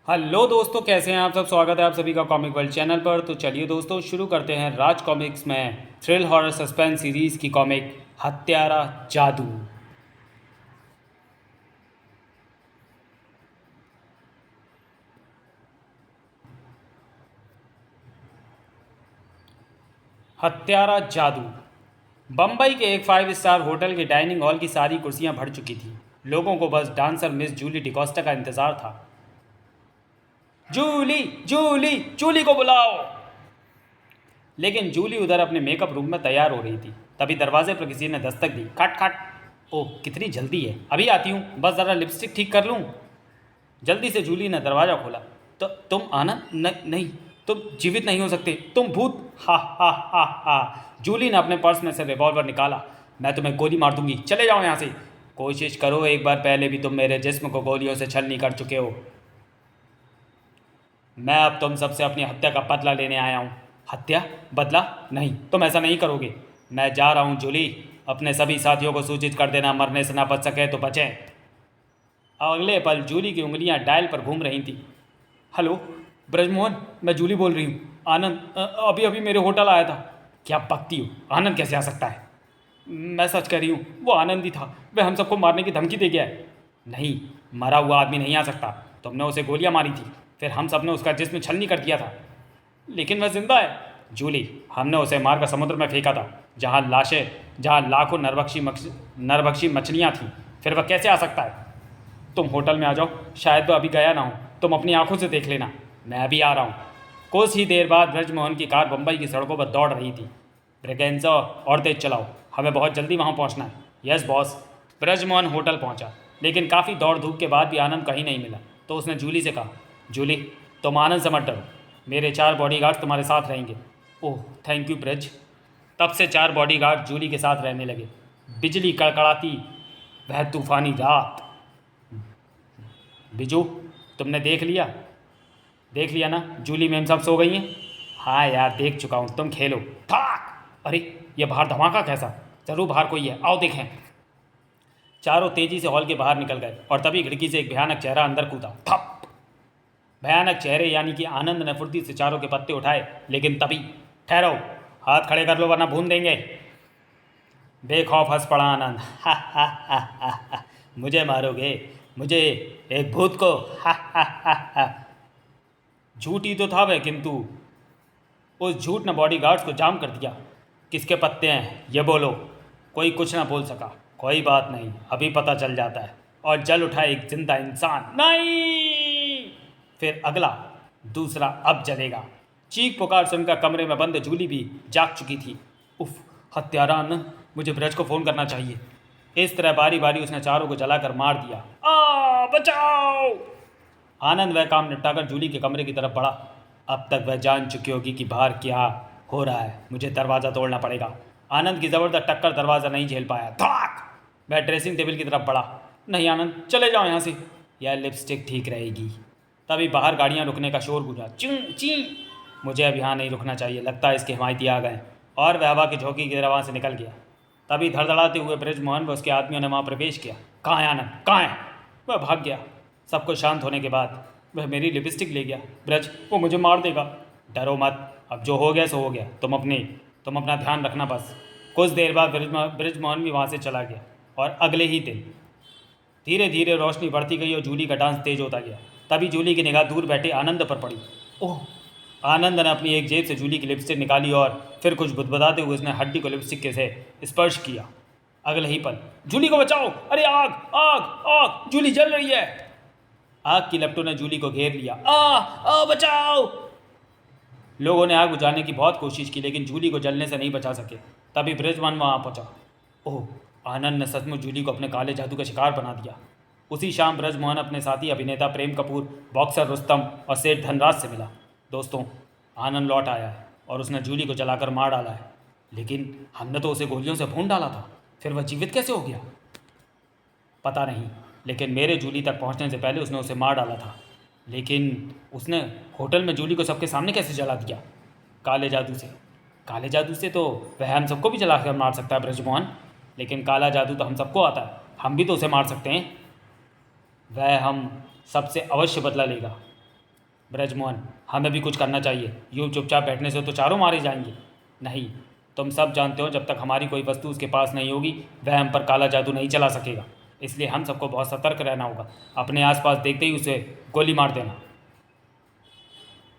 Hello दोस्तों, कैसे हैं आप सब। स्वागत है आप सभी का कॉमिक वर्ल्ड चैनल पर। तो चलिए दोस्तों, शुरू करते हैं राज कॉमिक्स में थ्रिल हॉरर सस्पेंस सीरीज़ की कॉमिक हत्यारा जादू। हत्यारा जादू। बम्बई के एक 5 स्टार होटल के डाइनिंग हॉल की सारी कुर्सियां भर चुकी थीं। लोगों को बस डांसर मिस जूली डिकोस्टा का इंतज़ार था। जूली जूली जूली को बुलाओ। लेकिन जूली उधर अपने मेकअप रूम में तैयार हो रही थी। तभी दरवाजे पर किसी ने दस्तक दी। खट खट। ओह, कितनी जल्दी है, अभी आती हूँ, बस ज़रा लिपस्टिक ठीक कर लूँ। जल्दी से जूली ने दरवाज़ा खोला। तो तुम आनंद? नहीं, तुम जीवित नहीं हो सकते, तुम भूत। हा हा हा हा। जूली ने अपने पर्स में से रिवॉल्वर निकाला। मैं तुम्हें गोली मार दूंगी, चले जाओ यहाँ से। कोशिश करो, एक बार पहले भी तुम मेरे जिस्म को गोलियों से छलनी कर चुके हो। मैं अब तुम सबसे अपनी हत्या का बदला लेने आया हूँ। हत्या? बदला? नहीं, तुम ऐसा नहीं करोगे। मैं जा रहा हूँ जूली, अपने सभी साथियों को सूचित कर देना, मरने से ना बच सके तो बचें। अगले पल जूली की उंगलियां डायल पर घूम रही थीं। हेलो ब्रजमोहन, मैं जूली बोल रही हूँ। आनंद अभी अभी मेरे होटल आया था। क्या बकती हो, आनंद कैसे आ सकता है? मैं सच कह रही हूँ, वो आनंद ही था। वह हम सबको मारने की धमकी दे गया है। नहीं, मरा हुआ आदमी नहीं आ सकता। तुमने उसे गोलियां मारी थी, फिर हम सब ने उसका जिस्म छलनी कर दिया था। लेकिन वह जिंदा है। जूली, हमने उसे मारकर समुद्र में फेंका था, जहाँ लाखों नरभक्षी मछलियाँ थीं। फिर वह कैसे आ सकता है? तुम होटल में आ जाओ, शायद वह अभी गया ना हो। तुम अपनी आंखों से देख लेना, मैं अभी आ रहा हूँ। कुछ ही देर बाद ब्रजमोहन की कार बम्बई की सड़कों पर दौड़ रही थी। ब्रेगेंजा, और तेज चलाओ, हमें बहुत जल्दी वहाँ पहुँचना है। Yes boss. ब्रजमोहन होटल पहुँचा, लेकिन काफ़ी दौड़ धूप के बाद भी आनंद कहीं नहीं मिला। तो उसने जूली से कहा, जूली, तुम आनंद से मत डरो, मेरे 4 बॉडीगार्ड्स तुम्हारे साथ रहेंगे। Oh thank you Braj. तब से 4 बॉडीगार्ड जूली के साथ रहने लगे। बिजली कड़कड़ाती वह तूफानी रात। बिजू, तुमने देख लिया ना, जूली मैम सब सो गई हैं। हाँ यार, देख चुका हूँ, तुम खेलो। ठाक। अरे, ये बाहर धमाका कैसा? जरूर बाहर कोई है, आओ देखें। चारों तेजी से हॉल के बाहर निकल गए और तभी खिड़की से एक भयानक चेहरा अंदर कूदा। थप। भयानक चेहरे यानी कि आनंद ने फुर्ती से चारों के पत्ते उठाए, लेकिन तभी। ठहरो, हाथ खड़े कर लो वरना भून देंगे। बेखौफ हंस पड़ा आनंद। हा हा हा हा हा। मुझे मारोगे? मुझे, एक भूत को? हा हा हा हा। झूठी तो था वह, किंतु उस झूठ ने बॉडीगार्ड्स को जाम कर दिया। किसके पत्ते हैं ये बोलो। कोई कुछ ना बोल सका। कोई बात नहीं, अभी पता चल जाता है। और जल उठा एक जिंदा इंसान। नहीं। फिर अगला, दूसरा अब जलेगा। चीख पुकार सुनकर कमरे में बंद जूली भी जाग चुकी थी। उफ, हत्यारा आनंद, मुझे ब्रज को फ़ोन करना चाहिए। इस तरह बारी बारी उसने चारों को जलाकर मार दिया। बचाओ। आनंद वह काम निपटाकर जूली के कमरे की तरफ बढ़ा। अब तक वह जान चुकी होगी कि बाहर क्या हो रहा है। मुझे दरवाज़ा तोड़ना पड़ेगा। आनंद की ज़बरदस्त टक्कर दरवाज़ा नहीं झेल पाया। धड़ाक। वह ड्रेसिंग टेबल की तरफ बढ़ा। नहीं आनंद, चले जाओ यहाँ से, यह लिपस्टिक ठीक रहेगी। तभी बाहर गाड़ियाँ रुकने का शोर गूंजा। चिं चिं। मुझे अब यहाँ नहीं रुकना चाहिए, लगता है इसके हिमायती आ गए। और वह हवा की झोंकी की तरह वहाँ से निकल गया। तभी धड़धड़ाते हुए ब्रजमोहन व उसके आदमियों ने वहाँ प्रवेश किया। कहाँ है आनंद, कहाँ है? वह भाग गया। सब कुछ शांत होने के बाद वह मेरी लिपस्टिक ले गया। ब्रज, वो मुझे मार देगा। डरो मत, अब जो हो गया सो हो गया। तुम अपना ध्यान रखना बस। कुछ देर बाद ब्रजमोहन भी वहाँ से चला गया। और अगले ही दिन धीरे धीरे रोशनी बढ़ती गई और जूली का डांस तेज होता गया। तभी जूली की निगाह दूर बैठे आनंद पर पड़ी। ओह। आनंद ने अपनी एक जेब से जूली की लिपस्टिक निकाली और फिर कुछ बुदबुदाते हुए उसने हड्डी को लिपस्टिक के से स्पर्श किया। अगले ही पल, जूली को बचाओ, अरे आग आग आग, जूली जल रही है। आग की लपटों ने जूली को घेर लिया। बचाओ। लोगों ने आग बुझाने की बहुत कोशिश की, लेकिन जूली को जलने से नहीं बचा सके। तभी ब्रिजमान वहां पहुंचा। ओह, आनंद ने सचमुच जूली को अपने काले जादू का शिकार बना दिया। उसी शाम ब्रजमोहन अपने साथी अभिनेता प्रेम कपूर, बॉक्सर रुस्तम और सेठ धनराज से मिला। दोस्तों, आनंद लौट आया है और उसने जूली को जलाकर मार डाला है। लेकिन हमने तो उसे गोलियों से भून डाला था, फिर वह जीवित कैसे हो गया? पता नहीं, लेकिन मेरे जूली तक पहुंचने से पहले उसने उसे मार डाला था। लेकिन उसने होटल में जूली को सबके सामने कैसे जला दिया? काले जादू से। काले जादू से तो वह हम सबको भी जला कर मार सकता है ब्रजमोहन। लेकिन काला जादू तो हम सबको आता है, हम भी तो उसे मार सकते हैं। वह हम सबसे अवश्य बदला लेगा। ब्रजमोहन, हमें भी कुछ करना चाहिए। यूँ चुपचाप बैठने से तो चारों मारे जाएंगे। नहीं, तुम सब जानते हो जब तक हमारी कोई वस्तु उसके पास नहीं होगी वह हम पर काला जादू नहीं चला सकेगा। इसलिए हम सबको बहुत सतर्क रहना होगा। अपने आसपास देखते ही उसे गोली मार देना,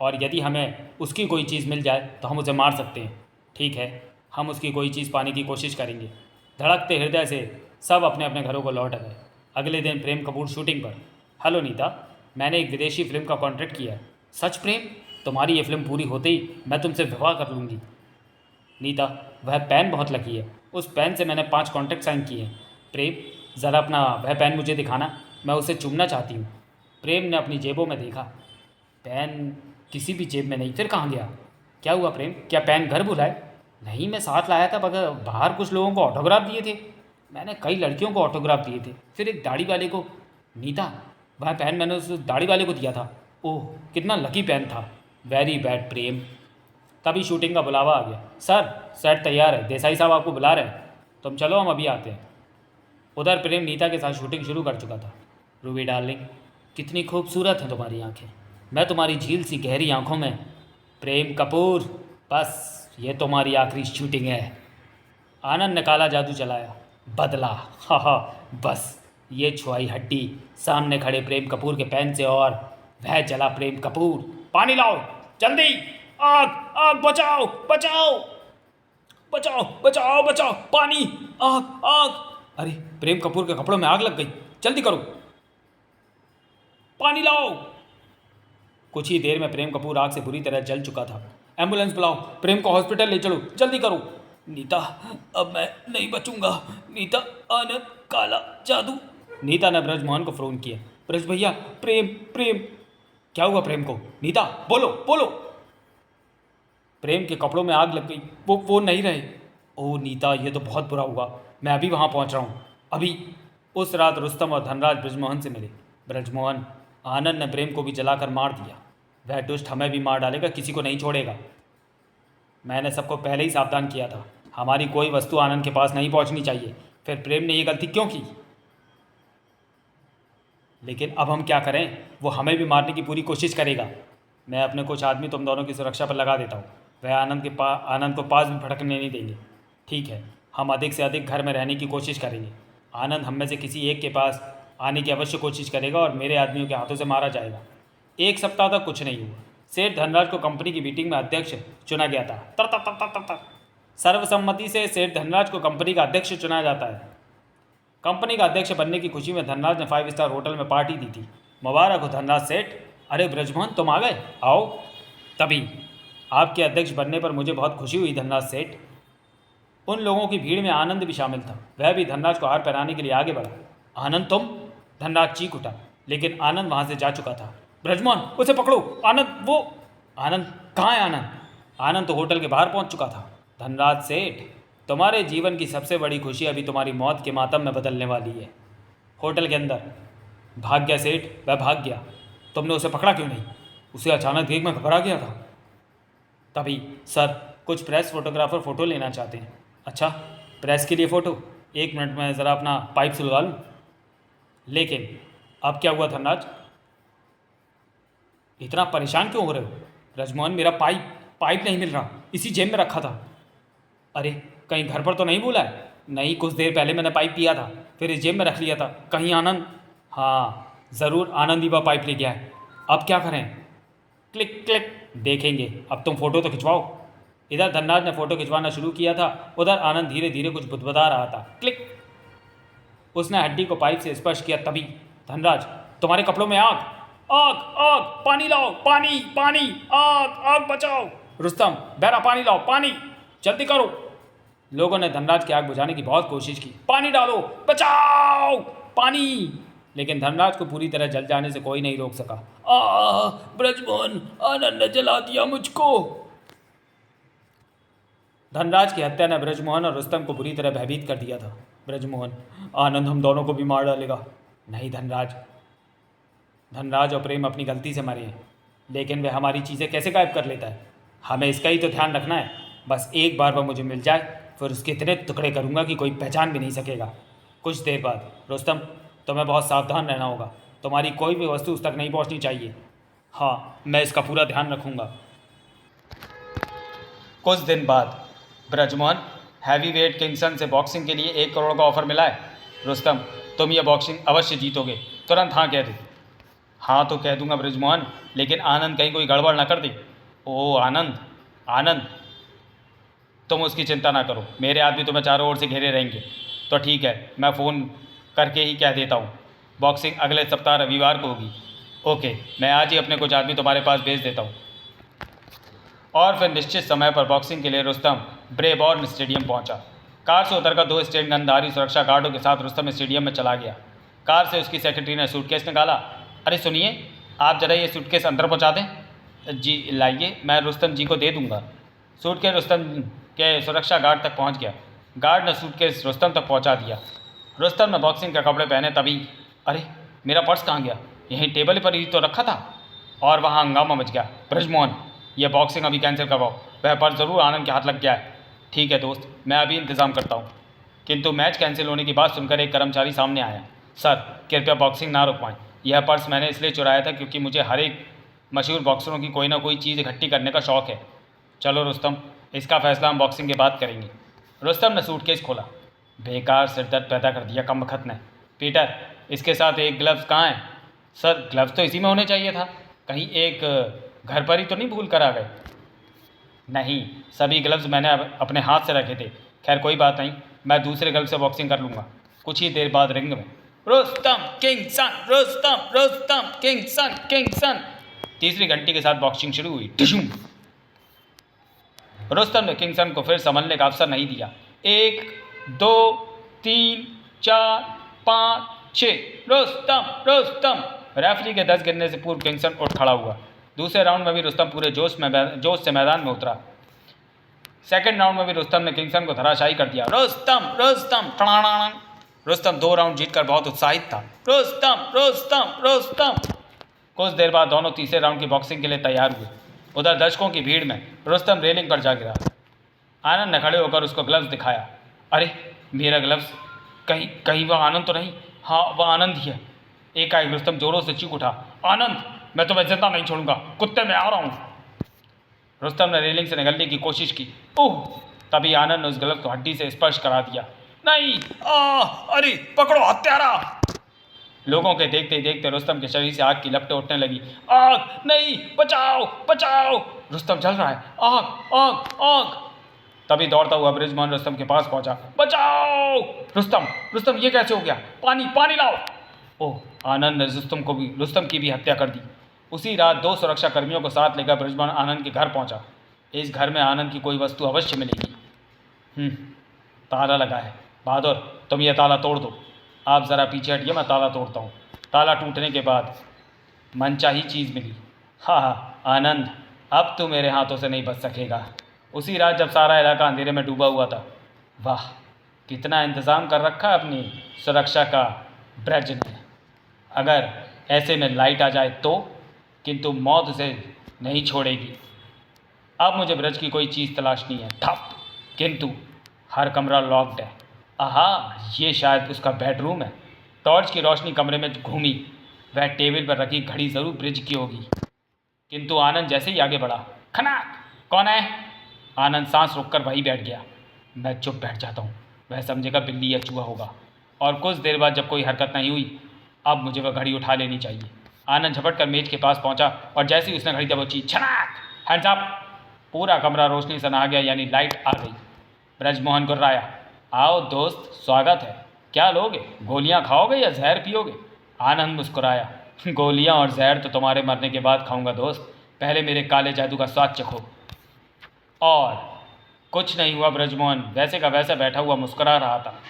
और यदि हमें उसकी कोई चीज़ मिल जाए तो हम उसे मार सकते हैं। ठीक है, हम उसकी कोई चीज़ पाने की कोशिश करेंगे। धड़कते हृदय से सब अपने अपने घरों को लौट गए। अगले दिन प्रेम कपूर शूटिंग पर। हेलो नीता, मैंने एक विदेशी फिल्म का कॉन्ट्रैक्ट किया है। सच प्रेम? तुम्हारी ये फिल्म पूरी होते ही मैं तुमसे विवाह कर लूँगी। नीता, वह पेन बहुत लकी है। उस पेन से मैंने 5 कॉन्ट्रैक्ट साइन किए हैं। प्रेम, ज़रा अपना वह पेन मुझे दिखाना, मैं उसे चूमना चाहती हूँ। प्रेम ने अपनी जेबों में देखा। पेन किसी भी जेब में नहीं, फिर कहाँ गया? क्या हुआ प्रेम, क्या पेन घर भुलाए? नहीं, मैं साथ लाया था, मगर बाहर कुछ लोगों को ऑटोग्राफ दिए थे। मैंने कई लड़कियों को ऑटोग्राफ दिए थे, फिर एक दाढ़ी वाले को। नीता, वह पेन मैंने उस दाढ़ी वाले को दिया था। ओह, कितना लकी पेन था। वेरी बैड प्रेम। तभी शूटिंग का बुलावा आ गया। सर, सेट तैयार है, देसाई साहब आपको बुला रहे हैं। तुम चलो, हम अभी आते हैं। उधर प्रेम नीता के साथ शूटिंग शुरू कर चुका था। रूबी डार्लिंग, कितनी खूबसूरत हैं तुम्हारी आंखें। मैं तुम्हारी झील सी गहरी आंखों में। प्रेम कपूर, बस ये तुम्हारी आखिरी शूटिंग है। आनंद ने काला जादू चलाया। बदला, हा हा, बस ये छुआई हड्डी सामने खड़े प्रेम कपूर के पैन से, और वह जला प्रेम कपूर। पानी लाओ जल्दी, आग आग, बचाओ बचाओ बचाओ बचाओ बचाओ, पानी, आग आग। अरे, प्रेम कपूर के कपड़ों में आग लग गई, जल्दी करो, पानी लाओ। कुछ ही देर में प्रेम कपूर आग से बुरी तरह जल चुका था। एम्बुलेंस बुलाओ, प्रेम को हॉस्पिटल ले चलो, जल्दी करो। नीता, अब मैं नहीं बचूंगा। नीता, आनंद, काला जादू। नीता ने ब्रजमोहन को फ़ोन किया। ब्रज भैया, प्रेम प्रेम। क्या हुआ प्रेम को? नीता, बोलो बोलो। प्रेम के कपड़ों में आग लग गई, वो नहीं रहे। ओह नीता, ये तो बहुत बुरा हुआ। मैं अभी वहाँ पहुँच रहा हूँ, अभी। उस रात रुस्तम और धनराज ब्रजमोहन से मिले। ब्रजमोहन, आनंद ने प्रेम को भी जलाकर मार दिया। वह दुष्ट हमें भी मार डालेगा, किसी को नहीं छोड़ेगा। मैंने सबको पहले ही सावधान किया था, हमारी कोई वस्तु आनंद के पास नहीं पहुंचनी चाहिए। फिर प्रेम ने ये गलती क्यों की? लेकिन अब हम क्या करें? वो हमें भी मारने की पूरी कोशिश करेगा। मैं अपने कुछ आदमी तुम दोनों की सुरक्षा पर लगा देता हूँ। वह आनंद को पास भी भटकने नहीं देंगे। ठीक है, हम अधिक से अधिक घर में रहने की कोशिश करेंगे। आनंद हम में से किसी एक के पास आने की अवश्य कोशिश करेगा और मेरे आदमियों के हाथों से मारा जाएगा। 1 सप्ताह तक कुछ नहीं हुआ। सेठ धनराज को कंपनी की मीटिंग में अध्यक्ष चुना गया था। तर तर तर तर तर। सर्वसम्मति से सेठ धनराज को कंपनी का अध्यक्ष चुना जाता है। कंपनी का अध्यक्ष बनने की खुशी में धनराज ने 5 स्टार होटल में पार्टी दी थी। मुबारक हो धनराज सेठ। अरे ब्रजमोहन, तुम आ गए, आओ। तभी आपके अध्यक्ष बनने पर मुझे बहुत खुशी हुई धनराज सेठ। उन लोगों की भीड़ में आनंद भी शामिल था। वह भी धनराज को हार पहनाने के लिए आगे बढ़ा। आनंद तुम? धनराज चीख उठा, लेकिन आनंद वहां से जा चुका था। ब्रजमोहन, उसे पकड़ो। आनंद, वो आनंद कहाँ है? आनंद? आनंद तो होटल के बाहर पहुंच चुका था। धनराज सेठ, तुम्हारे जीवन की सबसे बड़ी खुशी अभी तुम्हारी मौत के मातम में बदलने वाली है। होटल के अंदर भाग गया सेठ, वह भाग गया। तुमने उसे पकड़ा क्यों नहीं? उसे अचानक देख मैं घबरा गया था। तभी सर, कुछ प्रेस फोटोग्राफर फ़ोटो लेना चाहते हैं। अच्छा, प्रेस के लिए फ़ोटो? 1 मिनट में ज़रा अपना पाइप सुलगा लूँ। लेकिन अब क्या हुआ धनराज? इतना परेशान क्यों हो रहे हो? ब्रजमोहन, मेरा पाइप नहीं मिल रहा, इसी जेब में रखा था। अरे, कहीं घर पर तो नहीं भूला है? नहीं, कुछ देर पहले मैंने पाइप पिया था, फिर इस जेब में रख लिया था। कहीं आनंद? हाँ, ज़रूर आनंद ही वह पाइप ले गया है। अब क्या करें? क्लिक क्लिक, देखेंगे। अब तुम फ़ोटो तो खिंचवाओ। इधर धनराज ने फ़ोटो खिंचवाना शुरू किया था, उधर आनंद धीरे धीरे कुछ बुदबुदा रहा था। क्लिक, उसने हड्डी को पाइप से स्पर्श किया। तभी धनराज, तुम्हारे कपड़ों में आग आग आग, पानी लाओ, पानी पानी, आग आग, बचाओ। रुस्तम, बहरा पानी लाओ, पानी जल्दी करो। लोगों ने धनराज की आग बुझाने की बहुत कोशिश की। पानी डालो, बचाओ, पानी। लेकिन धनराज को पूरी तरह जल जाने से कोई नहीं रोक सका। ब्रजमोहन, आनंद ने जला दिया मुझको। धनराज की हत्या ने ब्रजमोहन और रुस्तम को बुरी तरह भयभीत कर दिया था। ब्रजमोहन, आनंद हम दोनों को भी मार डालेगा। नहीं धनराज, धनराज और प्रेम अपनी गलती से मरे हैं, लेकिन वह हमारी चीज़ें कैसे गायब कर लेता है? हमें इसका ही तो ध्यान रखना है। बस एक बार वह मुझे मिल जाए, फिर उसके इतने टुकड़े करूँगा कि कोई पहचान भी नहीं सकेगा। कुछ देर बाद, रुस्तम, तुम्हें बहुत सावधान रहना होगा। तुम्हारी कोई भी वस्तु उस तक नहीं पहुँचनी चाहिए। हाँ, मैं इसका पूरा ध्यान रखूँगा। कुछ दिन बाद ब्रजमोहन, हैवी वेट किंगसन से बॉक्सिंग के लिए 1 करोड़ का ऑफर मिला है। रुस्तम, तुम ये बॉक्सिंग अवश्य जीतोगे। तुरंत हाँ कह दे। हाँ तो कह दूंगा ब्रजमोहन, लेकिन आनंद कहीं कोई गड़बड़ ना कर दे। ओ आनंद, आनंद, तुम उसकी चिंता ना करो, मेरे आदमी तुम्हें चारों ओर से घेरे रहेंगे। तो ठीक है, मैं फ़ोन करके ही कह देता हूँ, बॉक्सिंग अगले सप्ताह रविवार को होगी। ओके, मैं आज ही अपने कुछ आदमी तुम्हारे पास भेज देता हूँ। और फिर निश्चित समय पर बॉक्सिंग के लिए रुस्तम ब्रेबॉर्न स्टेडियम पहुंचा। कार से उतरकर 2 स्टेट गनधारी सुरक्षा गार्डों के साथ रुस्तम स्टेडियम में चला गया। कार से उसकी सेक्रेटरी ने सूटकेस निकाला। अरे सुनिए, आप जरा ये सूटकेस अंदर पहुंचा दें। जी लाइए, मैं रुस्तम जी को दे दूंगा। सूटकेस रुस्तम के सुरक्षा गार्ड तक पहुंच गया। गार्ड ने सूटकेस रुस्तम तक पहुंचा दिया। रुस्तम ने बॉक्सिंग के कपड़े पहने तभी, अरे मेरा पर्स कहाँ गया? यहीं टेबल पर ही तो रखा था। और वहाँ हंगामा मच गया। ब्रजमोहन, यह बॉक्सिंग अभी कैंसिल करवाओ, वह पर्स ज़रूर आनंद के हाथ लग गया है। ठीक है दोस्त, मैं अभी इंतज़ाम करता हूँ। किंतु मैच कैंसिल होने की बात सुनकर एक कर्मचारी सामने आया। सर, कृपया बॉक्सिंग ना रुकवाएं। यह पर्स मैंने इसलिए चुराया था क्योंकि मुझे हर एक मशहूर बॉक्सरों की कोई ना कोई चीज़ इकट्ठी करने का शौक़ है। चलो रुस्तम, इसका फैसला हम बॉक्सिंग के बाद करेंगे। रुस्तम ने सूटकेस खोला। बेकार सिरदर्द पैदा कर दिया कमबख्त ने। पीटर, इसके साथ एक ग्लव्स कहाँ है? सर, ग्लव्स तो इसी में होने चाहिए था। कहीं एक घर पर ही तो नहीं भूल कर आ गए? नहीं, सभी ग्लव्स मैंने अपने हाथ से रखे थे। खैर कोई बात नहीं, मैं दूसरे ग्लव से बॉक्सिंग कर लूँगा। कुछ ही देर बाद रिंग में रुस्तम किंगसन, रुस्तम, रुस्तम किंगसन, किंगसन। तीसरी घंटी के साथ बॉक्सिंग शुरू हुई। टिशुम। रुस्तम ने किंगसन को फिर संभलने का अवसर नहीं दिया। 1 2 3 4 5 6। रुस्तम, रुस्तम। रेफरी के 10 गिरने से पूर्व किंगसन उठ खड़ा हुआ। दूसरे राउंड में भी रुस्तम पूरे जोश से मैदान में उतरा। सेकंड राउंड में भी रुस्तम ने किंगसन को धराशायी कर दिया। रुस्तम, रुस्तम, टणाणाण। रुस्तम 2 राउंड जीतकर बहुत उत्साहित था। रुस्तम, रुस्तम, रुस्तम। कुछ देर बाद दोनों तीसरे राउंड की बॉक्सिंग के लिए तैयार हुए। उधर दर्शकों की भीड़ में रुस्तम रेलिंग पर जा गिरा। आनंद ने खड़े होकर उसको ग्लव्स दिखाया। अरे मेरा ग्लव्स, कहीं वह आनंद तो नहीं? हाँ, वह आनंद ही है। एकाएक रुस्तम जोरों से चीख उठा, आनंद, मैं तुम्हें जिंदा नहीं छोड़ूंगा, कुत्ते मैं आ रहा हूँ। रुस्तम ने रेलिंग से निकलने की कोशिश की। ओह! तभी आनंद ने उस ग्लव्स को हड्डी से स्पर्श करा दिया। नहीं! अरे पकड़ो हत्यारा! लोगों के देखते देखते रुस्तम के शरीर से आग की लपटें उठने लगी। आग! नहीं! बचाओ, बचाओ! रुस्तम जल रहा है। आग, आग, आग! तभी दौड़ता हुआ ब्रजमोहन रुस्तम के पास पहुंचा। बचाओ! रुस्तम, रुस्तम, ये कैसे हो गया? पानी, पानी लाओ! ओह! आनंद ने रुस्तम की भी हत्या कर दी। उसी रात 2 सुरक्षा कर्मियों को साथ लेकर ब्रजमोहन आनंद के घर पहुंचा। इस घर में आनंद की कोई वस्तु अवश्य मिलेगी। ताला लगा है। बहादुर, तुम यह ताला तोड़ दो। आप ज़रा पीछे हटिए, मैं ताला तोड़ता हूँ। ताला टूटने के बाद मनचाही चीज़ मिली। हाँ, आनंद, अब तू मेरे हाथों से नहीं बच सकेगा। उसी रात जब सारा इलाका अंधेरे में डूबा हुआ था। वाह, कितना इंतज़ाम कर रखा है अपनी सुरक्षा का ब्रज ने। अगर ऐसे में लाइट आ जाए तो, किंतु मौत उसे नहीं छोड़ेगी। अब मुझे ब्रज की कोई चीज़ तलाशनी है। ठप! किंतु हर कमरा लॉक्ड है। आहा, ये शायद उसका बेडरूम है। टॉर्च की रोशनी कमरे में घूमी। वह टेबल पर रखी घड़ी ज़रूर ब्रिज की होगी। किंतु आनंद जैसे ही आगे बढ़ा, खनाक! कौन है? आनंद सांस रोककर वहीं बैठ गया। मैं चुप बैठ जाता हूँ, वह समझेगा बिल्ली या चूहा होगा। और कुछ देर बाद जब कोई हरकत नहीं हुई, अब मुझे वह घड़ी उठा लेनी चाहिए। आनंद झपट कर मेज के पास पहुंचा और जैसे ही उसने घड़ी दबोची, छनाक! Hands up! पूरा कमरा रोशनी से नहा गया, यानी लाइट आ गई। ब्रजमोहन गुर्राया, आओ दोस्त, स्वागत है। क्या लोगे? गोलियां खाओगे या जहर पियोगे? आनंद मुस्कुराया, गोलियां और जहर तो तुम्हारे मरने के बाद खाऊंगा दोस्त, पहले मेरे काले जादू का स्वाद चखो। और कुछ नहीं हुआ। ब्रजमोहन वैसे का वैसा बैठा हुआ मुस्कुरा रहा था।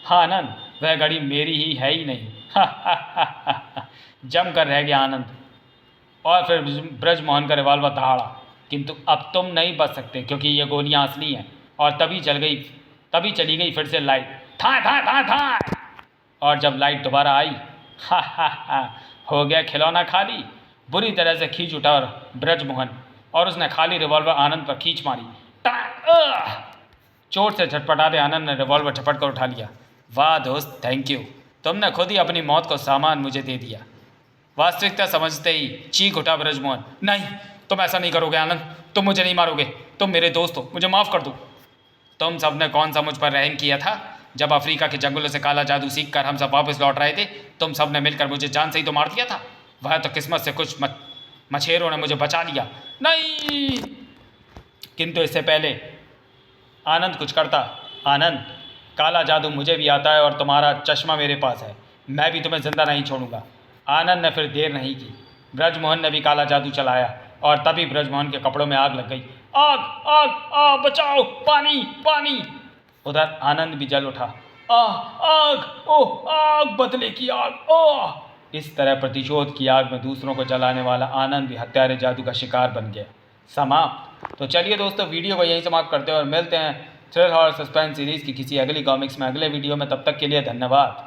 हाँ आनंद, वह घड़ी मेरी ही है ही नहीं। जम कर रह गया आनंद। और फिर ब्रजमोहन का रिवॉल्वर दहाड़ा। किंतु अब तुम नहीं बच सकते क्योंकि ये गोलियां असली हैं। और तभी चली गई फिर से लाइट। था था था था। और जब लाइट दोबारा आई, हो गया खिलौना खाली। बुरी तरह से खींच उठा और ब्रजमोहन, और उसने खाली रिवॉल्वर आनंद पर खींच मारी। चोट से झटपटाते आनंद ने रिवॉल्वर झपट कर उठा लिया। वाह दोस्त, थैंक यू, तुमने खुद ही अपनी मौत को सामान मुझे दे दिया। वास्तविकता समझते ही चीख उठा ब्रजमोहन। नहीं, तुम ऐसा नहीं करोगे आनंद, तुम मुझे नहीं मारोगे, तुम मेरे दोस्त हो, मुझे माफ़ कर दो। तुम सबने कौन सा मुझ पर रहम किया था? जब अफ्रीका के जंगलों से काला जादू सीख कर हम सब वापस लौट रहे थे, तुम सब ने मिलकर मुझे जान से ही तो मार दिया था। वह तो किस्मत से कुछ मछेरों ने मुझे बचा लिया। नहीं, किंतु इससे पहले आनंद कुछ करता। आनंद, काला जादू मुझे भी आता है और तुम्हारा चश्मा मेरे पास है, मैं भी तुम्हें जिंदा नहीं छोड़ूंगा। आनंद ने फिर देर नहीं की, ब्रजमोहन ने भी काला जादू चलाया और तभी ब्रजमोहन के कपड़ों में आग लग गई। आग आग आ, बचाओ, पानी पानी। उधर आनंद भी जल उठा। आग, ओह आग, बदले की आग, ओह। इस तरह प्रतिशोध की आग में दूसरों को जलाने वाला आनंद भी हत्यारे जादू का शिकार बन गया। समाप्त। तो चलिए दोस्तों, वीडियो को यहीं समाप्त करते हैं और मिलते हैं थ्रिल हॉरर सस्पेंस सीरीज़ की किसी अगली कॉमिक्स में अगले वीडियो में। तब तक के लिए धन्यवाद।